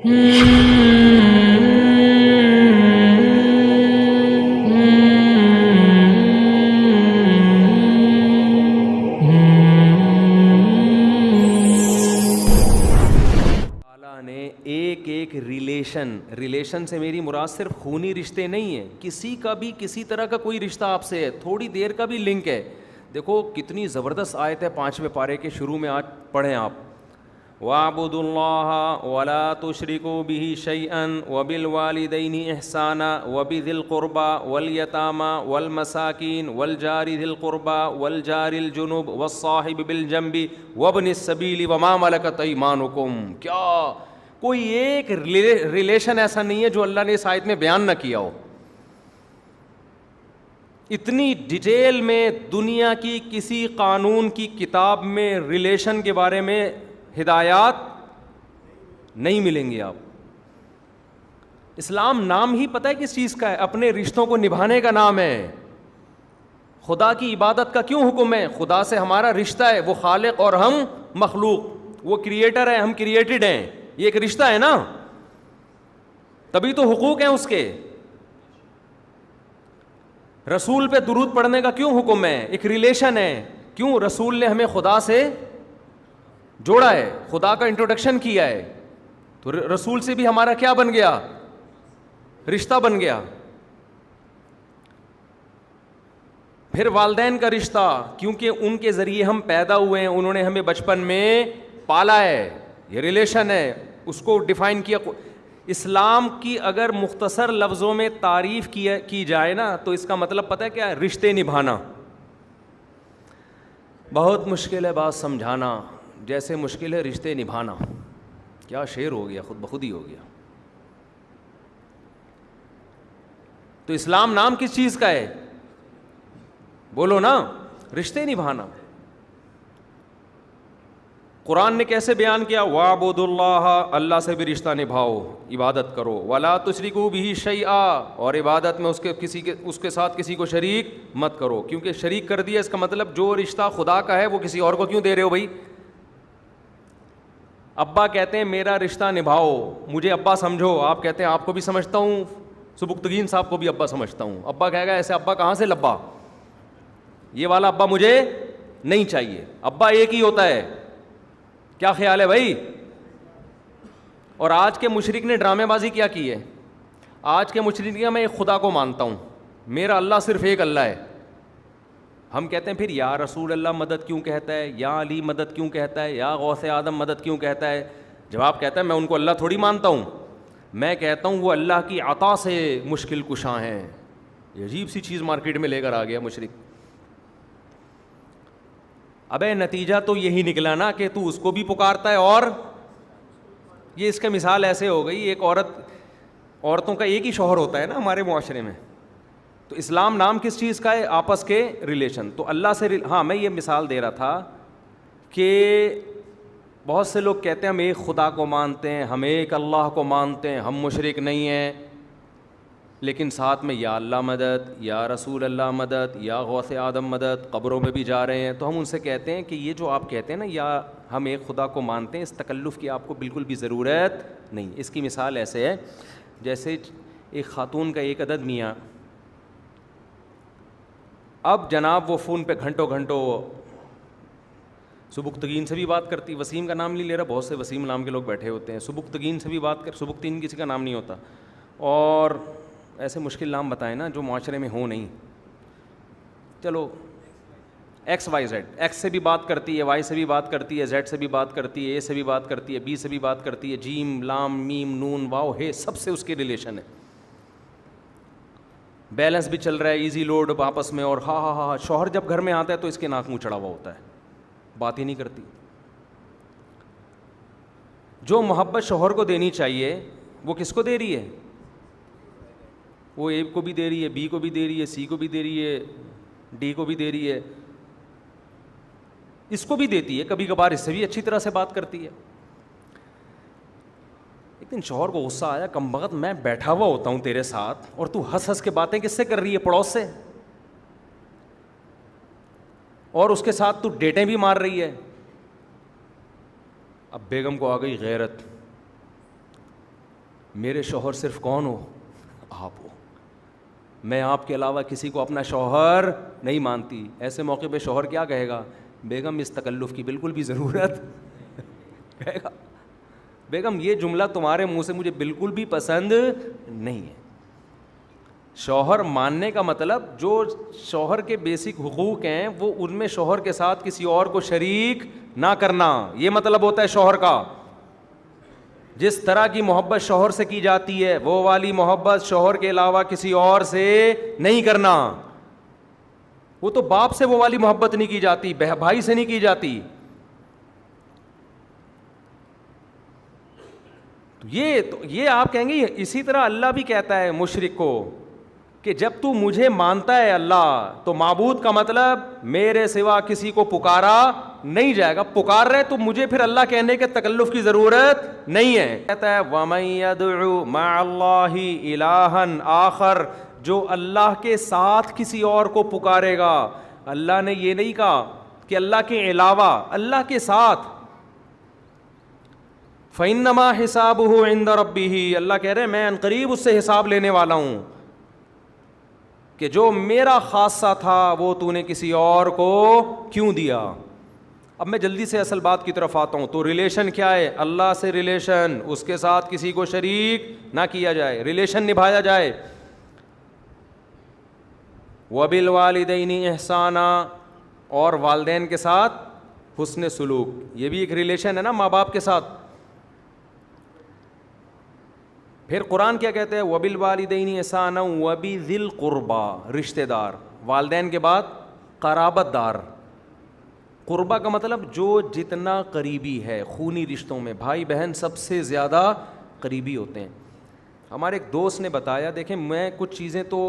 ایک ایک ریلیشن سے میری مراد صرف خونی رشتے نہیں ہیں, کسی کا بھی کسی طرح کا کوئی رشتہ آپ سے ہے, تھوڑی دیر کا بھی لنک ہے. دیکھو کتنی زبردست آیت ہے 5ویں پارے کے شروع میں, آج پڑھیں آپ. وَاعْبُدُوا اللَّهَ وَلَا تُشْرِكُوا بِهِ شَيْئًا وَبِالْوَالِدَيْنِ إِحْسَانًا وَبِذِي الْقُرْبَى وَالْيَتَامَى وَالْمَسَاكِينِ وَالْجَارِ ذِي الْقُرْبَى وَالْجَارِ الْجُنُبِ وَالصَّاحِبِ بِالْجَنبِ وَابْنِ السَّبِيلِ وَمَا مَلَكَتْ أَيْمَانُكُمْ. کیا کوئی ایک ریلیشن ایسا نہیں ہے جو اللہ نے اس آیت میں بیان نہ کیا ہو. اتنی ڈیٹیل میں دنیا کی کسی قانون کی کتاب میں ریلیشن کے بارے میں ہدایات نہیں ملیں گی آپ. اسلام نام ہی پتہ ہے کس چیز کا ہے؟ اپنے رشتوں کو نبھانے کا نام ہے. خدا کی عبادت کا کیوں حکم ہے؟ خدا سے ہمارا رشتہ ہے, وہ خالق اور ہم مخلوق, وہ کریٹر ہے ہم کریٹڈ ہیں, یہ ایک رشتہ ہے نا, تبھی تو حقوق ہیں اس کے. رسول پہ درود پڑھنے کا کیوں حکم ہے؟ ایک ریلیشن ہے. کیوں؟ رسول نے ہمیں خدا سے جوڑا ہے, خدا کا انٹروڈکشن کیا ہے, تو رسول سے بھی ہمارا کیا بن گیا؟ رشتہ بن گیا. پھر والدین کا رشتہ, کیونکہ ان کے ذریعے ہم پیدا ہوئے ہیں, انہوں نے ہمیں بچپن میں پالا ہے, یہ ریلیشن ہے, اس کو ڈیفائن کیا. اسلام کی اگر مختصر لفظوں میں تعریف کی جائے نا تو اس کا مطلب پتہ ہے کیا ہے؟ رشتے نبھانا. بہت مشکل ہے بات سمجھانا, جیسے مشکل ہے رشتے نبھانا. کیا شعر ہو گیا, خود بخود ہی ہو گیا. تو اسلام نام کس چیز کا ہے؟ بولو نا, رشتے نبھانا. قرآن نے کیسے بیان کیا؟ وَاعْبُدُوا اللَّهَ, اللہ سے بھی رشتہ نبھاؤ, عبادت کرو. وَلَا تُشْرِكُوا بِهِ شَيْئًا, اور عبادت میں اس کے ساتھ کسی کو شریک مت کرو, کیونکہ شریک کر دیا اس کا مطلب جو رشتہ خدا کا ہے وہ کسی اور کو کیوں دے رہے ہو بھائی؟ ابا کہتے ہیں میرا رشتہ نبھاؤ, مجھے ابا سمجھو, آپ کہتے ہیں آپ کو بھی سمجھتا ہوں, سبکتگین صاحب کو بھی ابا سمجھتا ہوں. ابا کہے گا ایسے ابا کہاں سے لبا, یہ والا ابا مجھے نہیں چاہیے. ابا ایک ہی ہوتا ہے. کیا خیال ہے بھائی؟ اور آج کے مشرک نے ڈرامے بازی کیا کی ہے؟ آج کے مشرک نے میں ایک خدا کو مانتا ہوں, میرا اللہ صرف ایک اللہ ہے. ہم کہتے ہیں پھر یا رسول اللہ مدد کیوں کہتا ہے, یا علی مدد کیوں کہتا ہے, یا غوث اعظم مدد کیوں کہتا ہے؟ جواب کہتا ہے میں ان کو اللہ تھوڑی مانتا ہوں, میں کہتا ہوں وہ اللہ کی عطا سے مشکل کشاں ہیں. یہ عجیب سی چیز مارکیٹ میں لے کر آ گیا مشرک. ابے نتیجہ تو یہی نکلا نا کہ تو اس کو بھی پکارتا ہے, اور یہ اس کا مثال ایسے ہو گئی, ایک عورتوں کا ایک ہی شوہر ہوتا ہے نا ہمارے معاشرے میں. تو اسلام نام کس چیز کا ہے؟ آپس کے ریلیشن. تو اللہ سے ہاں میں یہ مثال دے رہا تھا کہ بہت سے لوگ کہتے ہیں ہم ایک خدا کو مانتے ہیں, ہم ایک اللہ کو مانتے ہیں, ہم مشرک نہیں ہیں, لیکن ساتھ میں یا اللہ مدد, یا رسول اللہ مدد, یا غوث آدم مدد, قبروں میں بھی جا رہے ہیں. تو ہم ان سے کہتے ہیں کہ یہ جو آپ کہتے ہیں نا یا ہم ایک خدا کو مانتے ہیں, اس تکلف کی آپ کو بالکل بھی ضرورت نہیں. اس کی مثال ایسے ہے جیسے ایک خاتون کا ایک عدد میاں, اب جناب وہ فون پہ گھنٹوں سبکتگین سے بھی بات کرتی, وسیم کا نام نہیں لے رہا, بہت سے وسیم نام کے لوگ بیٹھے ہوتے ہیں, سبکتگین سے بھی بات سبکتگین کسی کا نام نہیں ہوتا, اور ایسے مشکل نام بتائیں نا جو معاشرے میں ہوں نہیں. چلو ایکس وائی زیڈ, ایکس سے بھی بات کرتی ہے, وائی سے بھی بات کرتی ہے, زیڈ سے بھی بات کرتی ہے, اے سے بھی بات کرتی ہے, بی سے بھی بات کرتی ہے, جیم لام میم نون واو ہے, سب سے اس کی ریلیشن ہے. بیلنس بھی چل رہا ہے, ایزی لوڈ آپس میں, اور ہاں ہاں ہاں. شوہر جب گھر میں آتا ہے تو اس کے ناک منہ چڑھا ہوا ہوتا ہے, بات ہی نہیں کرتی. جو محبت شوہر کو دینی چاہیے وہ کس کو دے رہی ہے؟ وہ اے کو بھی دے رہی ہے, بی کو بھی دے رہی ہے, سی کو بھی دے رہی ہے, ڈی کو بھی دے رہی ہے, اس کو بھی دیتی ہے, کبھی کبھار اس سے بھی اچھی طرح سے بات کرتی ہے. ایک دن شوہر کو غصہ آیا, کم بخت میں بیٹھا ہوا ہوتا ہوں تیرے ساتھ اور تو ہنس ہنس کے باتیں کس سے کر رہی ہے؟ پڑوس سے, اور اس کے ساتھ تو ڈیٹیں بھی مار رہی ہے. اب بیگم کو آ گئی غیرت, میرے شوہر صرف کون ہو؟ آپ ہو. میں آپ کے علاوہ کسی کو اپنا شوہر نہیں مانتی. ایسے موقع پہ شوہر کیا کہے گا؟ بیگم اس تکلف کی بالکل بھی ضرورت کہے گا بیگم یہ جملہ تمہارے منہ سے مجھے بالکل بھی پسند نہیں ہے. شوہر ماننے کا مطلب جو شوہر کے بیسک حقوق ہیں وہ ان میں شوہر کے ساتھ کسی اور کو شریک نہ کرنا, یہ مطلب ہوتا ہے شوہر کا. جس طرح کی محبت شوہر سے کی جاتی ہے وہ والی محبت شوہر کے علاوہ کسی اور سے نہیں کرنا. وہ تو باپ سے وہ والی محبت نہیں کی جاتی, بھائی سے نہیں کی جاتی. تو یہ آپ کہیں گے اسی طرح اللہ بھی کہتا ہے مشرک کو کہ جب تو مجھے مانتا ہے اللہ, تو معبود کا مطلب میرے سوا کسی کو پکارا نہیں جائے گا. پکار رہے تو مجھے پھر اللہ کہنے کے تکلف کی ضرورت نہیں ہے. کہتا ہے وَمَن يَدْعُ مَعَ اللَّهِ إِلَٰهًا آخر, جو اللہ کے ساتھ کسی اور کو پکارے گا. اللہ نے یہ نہیں کہا کہ اللہ کے علاوہ, اللہ کے ساتھ. فَإِنَّمَا حِسَابُهُ عِندَ رَبِّهِ, اللہ کہہ رہے ہیں میں عنقریب اس سے حساب لینے والا ہوں کہ جو میرا خاصہ تھا وہ تو نے کسی اور کو کیوں دیا. اب میں جلدی سے اصل بات کی طرف آتا ہوں. تو ریلیشن کیا ہے؟ اللہ سے ریلیشن, اس کے ساتھ کسی کو شریک نہ کیا جائے, ریلیشن نبھایا جائے. وَبِالْوَالِدَيْنِ إِحْسَانًا, اور والدین کے ساتھ حسن سلوک, یہ بھی ایک ریلیشن ہے نا ماں باپ کے ساتھ. پھر قرآن کیا کہتے ہیں؟ وَبِالْوَالِدَيْنِ إِحْسَانًا وَبِذِي الْقُرْبَى, رشتہ دار. والدین کے بعد قرابت دار. قربہ کا مطلب جو جتنا قریبی ہے, خونی رشتوں میں بھائی بہن سب سے زیادہ قریبی ہوتے ہیں. ہمارے ایک دوست نے بتایا, دیکھیں میں کچھ چیزیں تو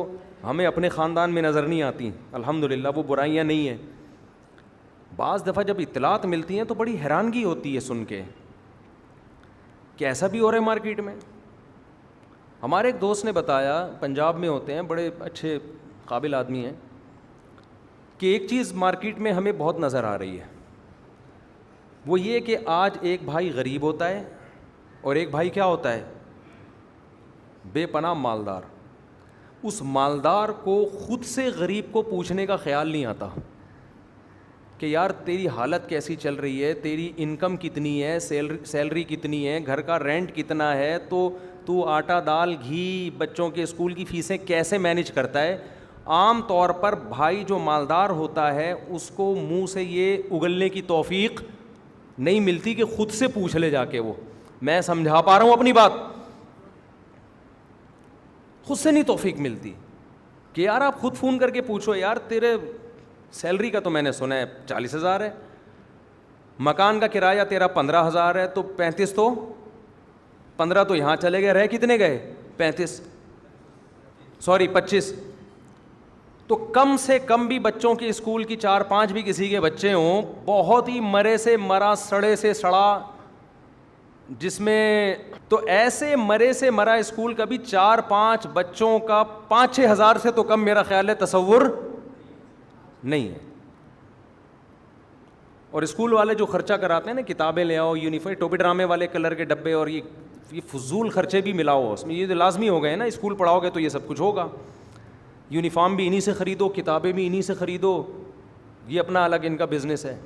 ہمیں اپنے خاندان میں نظر نہیں آتی الحمدللہ, وہ برائیاں نہیں ہیں. بعض دفعہ جب اطلاعات ملتی ہیں تو بڑی حیرانگی ہوتی ہے سن کے کہ ایسا بھی ہو رہا ہے مارکیٹ میں. ہمارے ایک دوست نے بتایا, پنجاب میں ہوتے ہیں, بڑے اچھے قابل آدمی ہیں, کہ ایک چیز مارکیٹ میں ہمیں بہت نظر آ رہی ہے. وہ یہ کہ آج ایک بھائی غریب ہوتا ہے اور ایک بھائی کیا ہوتا ہے؟ بے پناہ مالدار. اس مالدار کو خود سے غریب کو پوچھنے کا خیال نہیں آتا کہ یار تیری حالت کیسی چل رہی ہے, تیری انکم کتنی ہے, سیلری کتنی ہے, گھر کا رینٹ کتنا ہے, تو آٹا دال گھی بچوں کے اسکول کی فیسیں کیسے مینیج کرتا ہے. عام طور پر بھائی جو مالدار ہوتا ہے اس کو منہ سے یہ اگلنے کی توفیق نہیں ملتی کہ خود سے پوچھ لے جا کے. وہ میں سمجھا پا رہا ہوں اپنی بات, خود سے نہیں توفیق ملتی کہ یار آپ خود فون کر کے پوچھو یار تیرے سیلری کا تو میں نے سنا ہے 40,000 ہے, مکان کا کرایہ تیرا 15,000 ہے, تو 35 تو 15 تو یہاں چلے گئے, رہ کتنے گئے؟ 25. تو کم سے کم بھی بچوں کی اسکول کی 4-5 بھی کسی کے بچے ہوں, بہت ہی مرے سے مرا سڑے سے سڑا, جس میں تو ایسے مرے سے مرا اسکول کا بھی 4-5 بچوں کا 5-6 ہزار سے تو کم میرا خیال ہے تصور نہیں ہے. اور اسکول والے جو خرچہ کراتے ہیں نا, کتابیں لے آؤ, یونیفارم, ٹوپی ڈرامے والے کلر کے ڈبے, اور یہ فضول خرچے بھی ملاؤ اس میں, یہ تو لازمی ہو گئے نا, اسکول پڑھاؤ گے تو یہ سب کچھ ہوگا. یونیفارم بھی انہی سے خریدو, کتابیں بھی انہی سے خریدو, یہ اپنا الگ ان کا بزنس ہے.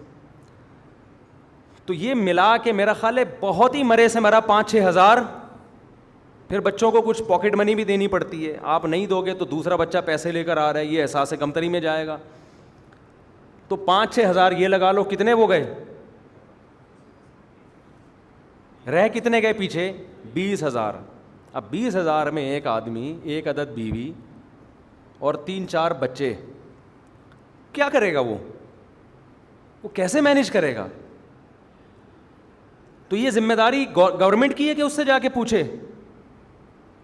تو یہ ملا کے میرا خیال ہے بہت ہی مرے سے مرا 5-6 ہزار. پھر بچوں کو کچھ پاکٹ منی بھی دینی پڑتی ہے, آپ نہیں دو گے تو دوسرا بچہ پیسے لے کر آ رہا ہے, یہ احساس کمتری میں جائے گا. تو 5-6 ہزار یہ لگا لو, کتنے وہ گئے, رہ کتنے گئے پیچھے؟ 20,000. اب 20,000 میں ایک آدمی, ایک عدد بیوی اور 3-4 بچے, کیا کرے گا وہ کیسے مینیج کرے گا؟ تو یہ ذمہ داری گورنمنٹ کی ہے کہ اس سے جا کے پوچھے؟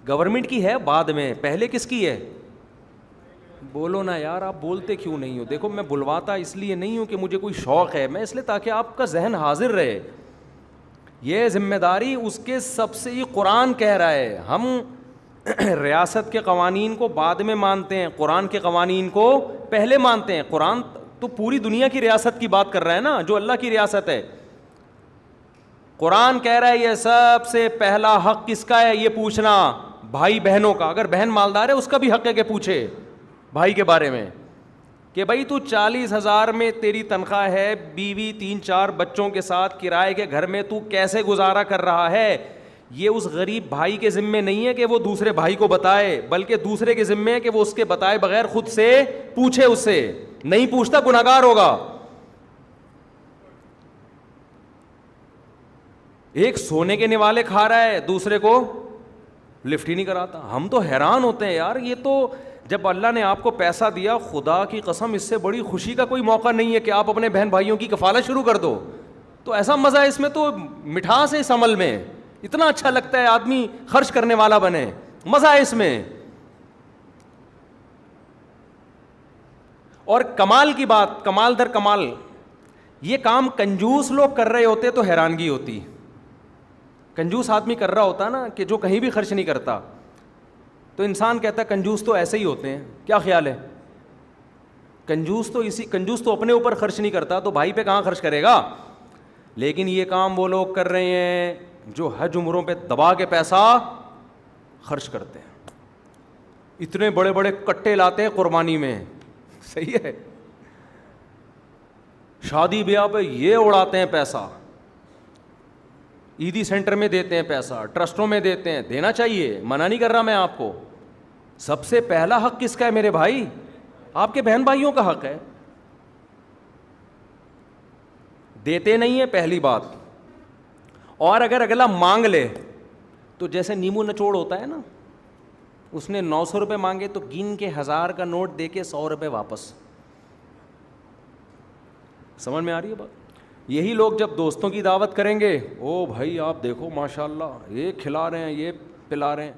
گورنمنٹ کی ہے بعد میں, پہلے کس کی ہے؟ بولو نا یار, آپ بولتے کیوں نہیں ہو؟ دیکھو میں بلواتا اس لیے نہیں ہوں کہ مجھے کوئی شوق ہے, میں اس لیے تاکہ آپ کا ذہن حاضر رہے. یہ ذمہ داری اس کے سب سے ہی قرآن کہہ رہا ہے. ہم ریاست کے قوانین کو بعد میں مانتے ہیں, قرآن کے قوانین کو پہلے مانتے ہیں. قرآن تو پوری دنیا کی ریاست کی بات کر رہا ہے نا, جو اللہ کی ریاست ہے. قرآن کہہ رہا ہے یہ سب سے پہلا حق کس کا ہے؟ یہ پوچھنا بھائی بہنوں کا. اگر بہن مالدار ہے اس کا بھی حق ہے کہ پوچھے بھائی کے بارے میں کہ بھائی تو 40,000 میں تیری تنخواہ ہے, بیوی 3-4 بچوں کے ساتھ کرائے کے گھر میں, تو کیسے گزارا کر رہا ہے؟ یہ اس غریب بھائی کے ذمے نہیں ہے کہ وہ دوسرے بھائی کو بتائے, بلکہ دوسرے کے ذمے ہے کہ وہ اس کے بتائے بغیر خود سے پوچھے. اس سے نہیں پوچھتا گناہگار ہوگا. ایک سونے کے نوالے کھا رہا ہے, دوسرے کو لفٹ ہی نہیں کراتا. ہم تو حیران ہوتے ہیں یار, یہ تو جب اللہ نے آپ کو پیسہ دیا, خدا کی قسم اس سے بڑی خوشی کا کوئی موقع نہیں ہے کہ آپ اپنے بہن بھائیوں کی کفالت شروع کر دو. تو ایسا مزہ ہے اس میں, تو مٹھاس ہے اس عمل میں, اتنا اچھا لگتا ہے آدمی خرچ کرنے والا بنے, مزہ ہے اس میں. اور کمال کی بات, کمال در کمال, یہ کام کنجوس لوگ کر رہے ہوتے تو حیرانگی ہوتی. کنجوس آدمی کر رہا ہوتا نا کہ جو کہیں بھی خرچ نہیں کرتا, تو انسان کہتا ہے کنجوس تو ایسے ہی ہوتے ہیں. کیا خیال ہے؟ کنجوس تو اپنے اوپر خرچ نہیں کرتا, تو بھائی پہ کہاں خرچ کرے گا؟ لیکن یہ کام وہ لوگ کر رہے ہیں جو حج عمروں پہ دبا کے پیسہ خرچ کرتے ہیں. اتنے بڑے بڑے کٹے لاتے ہیں قربانی میں, صحیح ہے, شادی بیاہ پہ یہ اڑاتے ہیں پیسہ, عیدی سینٹر میں دیتے ہیں پیسہ, ٹرسٹوں میں دیتے ہیں. دینا چاہیے, منع نہیں کر رہا میں آپ کو. سب سے پہلا حق کس کا ہے میرے بھائی؟ آپ کے بہن بھائیوں کا حق ہے. دیتے نہیں ہے پہلی بات. اور اگر اگلا مانگ لے تو جیسے نیمو نچوڑ ہوتا ہے نا, اس نے 900 روپے مانگے تو گن کے 1000 کا نوٹ دے کے 100 روپے واپس. سمجھ میں آ رہی ہے بات؟ یہی لوگ جب دوستوں کی دعوت کریں گے, او بھائی آپ دیکھو ماشاء اللہ یہ کھلا رہے ہیں, یہ پلا رہے ہیں,